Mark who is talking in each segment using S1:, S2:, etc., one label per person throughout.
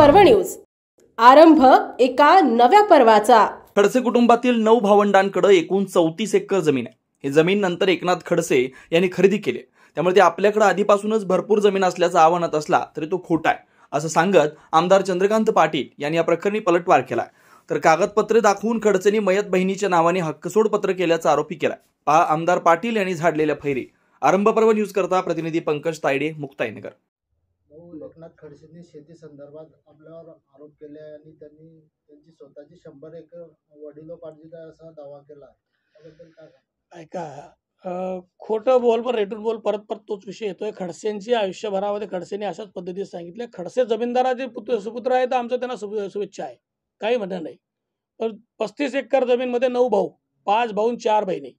S1: पर्व न्यूज। आरंभ एका नव्या पर्वाचा।
S2: खडसे कुटुंबातील 9 भावंडांकडे एकूण 34 एकर जमीन आहे। ही जमीन नंतर एकनाथ खडसे यांनी खरेदी केली, त्यामुळे ते आपल्याकडे आधीपासूनच भरपूर जमीन असल्याचा आव्हानात असला तरी तो खोटा आहे असं सांगत आमदार चंद्रकांत पाटील यांनी या प्रकरणी पलटवार केला। तर कागदपत्रे दाखवून खडसेंनी मयत बहिणीच्या नावाने हक्कसोड पत्र केल्याचा आरोपी केला। पहा आमदार पाटील यांनी झाडलेल्या फैरी। आरंभ पर्व न्यूज करता प्रतिनिधी पंकज तायडे, मुक्ताईनगर।
S3: एकनाथ खडसेंनी शेती संदर्भात आपल्यावर आरोप केले आणि त्यांनी त्यांची स्वतःची 100 एकर वडिलोपार्जित आहे असा दावा केला। त्याबद्दल काय सांगा?
S4: ऐका, खोटं बोल पण रेटून बोल, परत परत तोच विषय येतोय। खडसेंची आयुष्यभरामध्ये खडसेंनी अशाच पद्धतीने सांगितले, खडसे जमीनदाराचे सुपुत्र आहेत, आमचं त्यांना शुभेच्छा आहे, काही म्हणणं नाही। पण 35 एकर जमीन मध्ये 9 भाऊ, 5 भाऊ 4 बहिणी,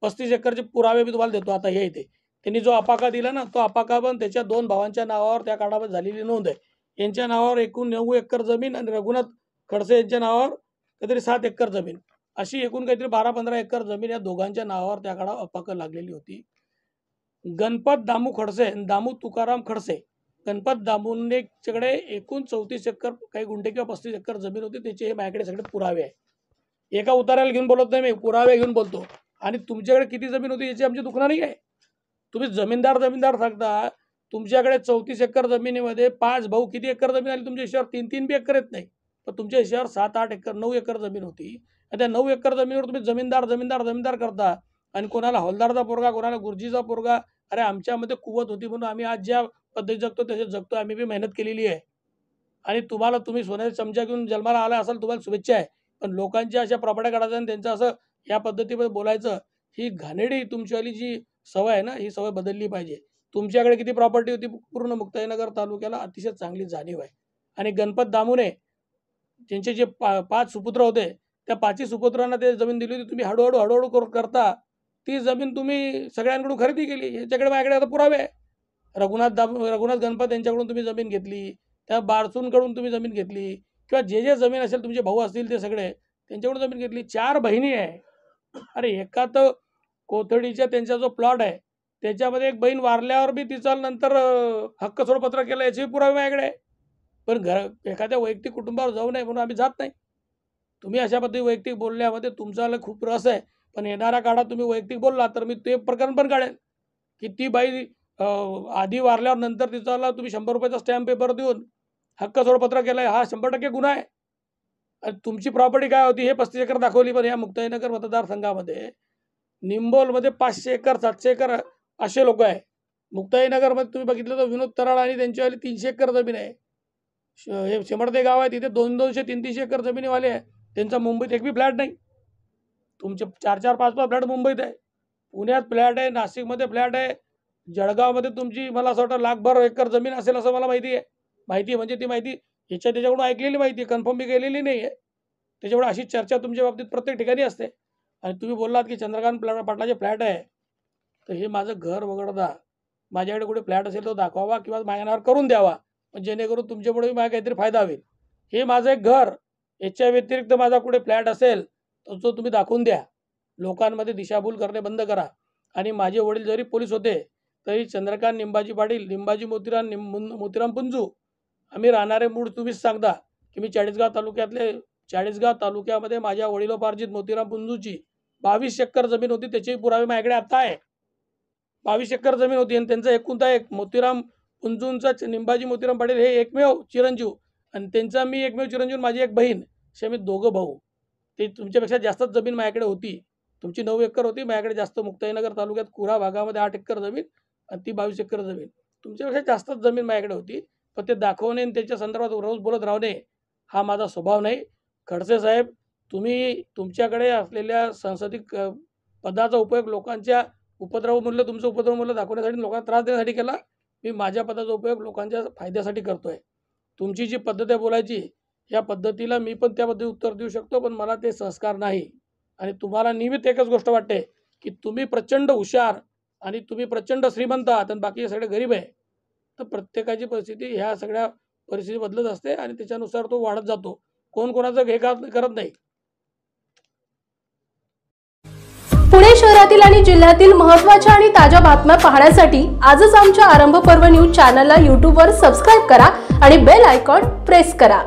S4: 35 एकरचे पुरावे मी तुम्हाला देतो। आता हे इथे त्यांनी जो अपाका दिला ना, तो अपाका पण त्याच्या 2 भावांच्या नावावर त्या काळामध्ये झालेली नोंद आहे। यांच्या नावावर एकूण 9 एकर जमीन आणि रघुनाथ खडसे यांच्या नावावर काहीतरी 7 एकर जमीन, अशी एकूण काहीतरी 12-15 एकर जमीन या दोघांच्या नावावर त्या काळात अपाका लागलेली होती। गणपत दामू खडसे आणि दामू तुकाराम खडसे, गणपत दामूंकडे एकूण 34 एकर काही गुंठे किंवा 35 एकर जमीन होती, त्याचे हे माझ्याकडे सगळे पुरावे आहे। एका उतार्याला घेऊन बोलत नाही मी, पुरावे घेऊन बोलतो। आणि तुमच्याकडे किती जमीन होती याची आमची दुखणं नाही आहे। तुम्ही जमीनदार सांगता, तुमच्याकडे 34 एकर जमिनीमध्ये 5 भाऊ किती एकर जमीन आली तुमच्या हिशोबावर? 3-3 बी एकर येत नाही, पण तुमच्या हिशोबावर 7-8 एकर 9 एकर जमीन होती। आणि त्या 9 एकर जमिनीवर तुम्ही जमीनदार करता आणि कोणाला हौलदारचा पोरगा, कोणाला गुरुजीचा पोरगा। अरे आमच्यामध्ये कुवत होती म्हणून आम्ही आज ज्या पद्धती जगतो तसे जगतो, आम्ही बी मेहनत केलेली आहे। आणि तुम्ही सोन्याचा चमचा घेऊन जन्माला आला असाल, तुम्हाला शुभेच्छा आहे। पण लोकांच्या अशा प्रॉपर्ट्या काढायचं आणि त्यांचं असं या पद्धतीमध्ये बोलायचं, ही घाणेरडी तुमच्यावाली जी सवय आहे ना, ही सवय बदलली पाहिजे। तुमच्याकडे किती प्रॉपर्टी होती पूर्ण मुक्ताईनगर तालुक्याला अतिशय चांगली जाणीव आहे। आणि गणपत दामूने त्यांचे जे 5 सुपुत्र होते, त्या 5ही सुपुत्रांना ते जमीन दिली होती। तुम्ही हळूहळू करता ती जमीन तुम्ही सगळ्यांकडून खरेदी केली। याच्याकडे माझ्याकडे आता पुरावे आहे। रघुनाथ गणपत यांच्याकडून तुम्ही जमीन घेतली, त्या बारसूंकडून तुम्ही जमीन घेतली, किंवा जे जमीन असेल तुमचे भाऊ असतील ते सगळे त्यांच्याकडून जमीन घेतली। 4 बहिणी आहे। अरे एका तर कोथळीच्या त्यांचा जो प्लॉट आहे त्याच्यामध्ये एक बहीण वारल्यावर बी तिचा नंतर हक्क सोडपत्र केलं, याचे पुरावे माझ्याकडे आहे। पण एखाद्या वैयक्तिक कुटुंबावर जाऊ नये म्हणून आम्ही जात नाही। तुम्ही अशा पद्धती वैयक्तिक बोलण्यामध्ये तुमचा खूप रस आहे, पण येणाऱ्या काळात तुम्ही वैयक्तिक बोलला तर मी ते प्रकरण पण काढेल की ती बाई आधी वारल्यावर नंतर तिचा तुम्ही 100 रुपयाचा स्टॅम्प पेपर देऊन हक्क सोडपत्र केलाय, हा 100% गुन्हा आहे। आणि तुमची प्रॉपर्टी काय होती हे 35 एकर दाखवली, पण या मुक्ताईनगर मतदारसंघामध्ये निंबोलमध्ये 500 एकर 700 एकर असे लोक आहे। मुक्ताईनगरमध्ये तुम्ही बघितलं तर विनोद तराळ आणि त्यांच्यावाली 300 एकर जमीन आहे। हे शेमडते गाव आहे, तिथे 200-300 एकर जमिनीवाले आहे। त्यांचा मुंबईत एक बी फ्लॅट नाही। तुमचे 4-4, 5-5 फ्लॅट मुंबईत आहे, पुण्यात फ्लॅट आहे, नाशिकमध्ये फ्लॅट आहे, जळगावमध्ये तुमची मला असं वाटतं 1,00,000 एकर जमीन असेल असं मला माहिती आहे। माहिती म्हणजे ती माहिती त्याच्याकडून ऐकलेली माहिती, कन्फर्म बी केलेली नाही आहे। त्याच्यामुळे अशी चर्चा तुमच्या बाबतीत प्रत्येक ठिकाणी असते। आणि तुम्ही बोललात की चंद्रकांत पाटलाचे फ्लॅट आहे, तर हे माझं घर वगळता माझ्याकडे कुठे फ्लॅट असेल तो दाखवावा किंवा माझ्या नावावर करून द्यावा, जेणेकरून तुमच्यामुळे माझ्या काहीतरी फायदा होईल। हे माझं एक घर, याच्या व्यतिरिक्त माझा कुठे फ्लॅट असेल तर तो तुम्ही दाखवून द्या। लोकांमध्ये दिशाभूल करणे बंद करा। आणि माझे वडील जरी पोलीस होते तरी चंद्रकांत निंबाजी पाटील, निंबाजी मोतीराम पुंजू, आम्ही राहणारे मूळ तुम्हीच सांगता की मी चाळीसगाव तालुक्यामध्ये माझ्या वडिलोपार्जित मोतीराम पुंजूची 22 एकर जमीन होती, त्याचे पुरावे माझ्याकडे आता आहे। 22 एकर जमीन होती आणि त्यांचा एकुलता एक मोतीराम पुंजूंचा निंबाजी मोतीराम पाटील हे एकमेव चिरंजीव, आणि त्यांचा मी एकमेव चिरंजीव, माझी एक बहीण, असे आम्ही 2 भाऊ। ते तुमच्यापेक्षा जास्तच जमीन माझ्याकडे होती। तुमची 9 एकर होती, माझ्याकडे जास्त मुक्ताईनगर तालुक्यात कुरा भागामध्ये 8 एकर जमीन आणि ती 22 एकर जमीन, तुमच्यापेक्षा जास्तच जमीन माझ्याकडे होती। पण ते दाखवणे आणि त्याच्या संदर्भात रोज बोलत राहणे हा माझा स्वभाव नाही। खडसे साहेब, तुम्ही तुमच्याकडे असलेल्या सांसदिक पदाचा उपयोग लोकांच्या उपद्रव मूल्य, तुमचं उपद्रव मूल्य दाखवण्यासाठी, लोकांना त्रास देण्यासाठी केला। मी माझ्या पदाचा उपयोग लोकांच्या फायद्यासाठी करतोय। तुमची जी पद्धत आहे बोलायची, या पद्धतीला मी पण त्या पद्धतीने उत्तर देऊ शकतो, पण मला ते संस्कार नाही। आणि तुम्हाला नेहमीच एकच गोष्ट वाटते की तुम्ही प्रचंड हुशार आणि तुम्ही प्रचंड श्रीमंत आहात आणि बाकी सगळे गरीब आहे। तर प्रत्येकाची परिस्थिती ह्या सगळ्या परिस्थिती बदलत असते आणि त्याच्यानुसार तो वाढत जातो। कोण कोणाचं हे करत नाही।
S1: पुणे शहरातील आणि जिल्ह्यातील महत्त्वाच्या आणि ताज्या बातम्या पाहण्यासाठी आजच आमच्या आरंभ पर्व न्यूज चॅनलला YouTube वर सबस्क्राइब करा आणि बेल आयकॉन प्रेस करा.